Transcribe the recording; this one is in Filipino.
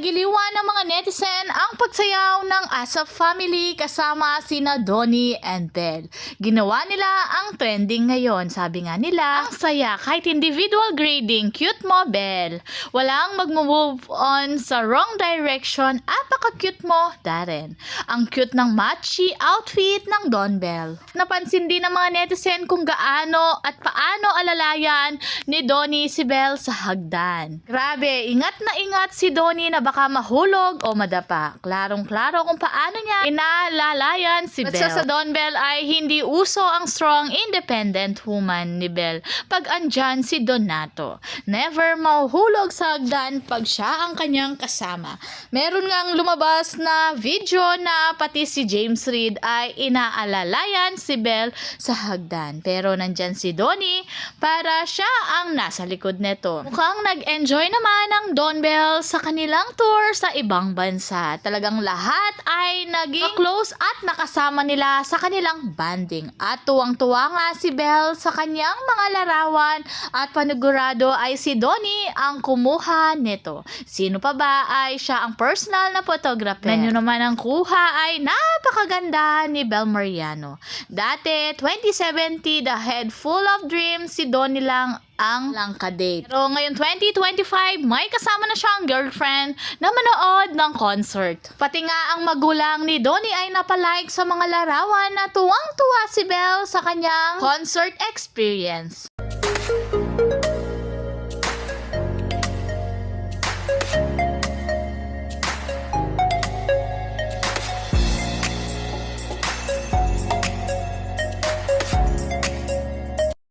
Ginagiliwan ng mga netizen ang pagsayaw ng ASAP family kasama sina Donnie and Belle. Ginawa nila ang trending ngayon. Sabi nga nila, ang saya kahit individual grading, cute mo Belle. Walang mag-move on sa wrong direction, apaka-cute mo Darren. Ang cute ng matchy outfit ng Don Belle. Napansin din ng mga netizen kung gaano at paano alalayan ni Donnie si Belle sa hagdan. Grabe, ingat na ingat si Donnie na baka mahulog o madapa. Klarong-klaro kung paano niya inalalayan si Belle. Sa Don Belle ay hindi uso ang strong independent woman ni Belle pag andyan si Donato. Never mahuhulog sa hagdan pag siya ang kanyang kasama. Meron ngang lumabas na video na pati si James Reid ay inaalalayan si Belle sa hagdan. Pero nandyan si Donnie para siya ang nasa likod neto. Mukhang nag-enjoy naman ang Don Belle sa kanilang tour sa ibang bansa. Talagang lahat ay naging close at nakasama nila sa kanilang banding. At tuwang-tuwa nga si Belle sa kanyang mga larawan at panigurado ay si Donnie ang kumuha nito. Sino pa ba ay siya ang personal na photographer? Nanyo naman ang kuha ay napakaganda ni Belle Mariano. Dati, 2070, the head full of dreams, si Donnie lang ang langka-date. Pero ngayon 2025, may kasama na siyang girlfriend na manood ng concert. Pati nga ang magulang ni Donnie ay napalike sa mga larawan na tuwang-tuwa si Belle sa kanyang concert experience.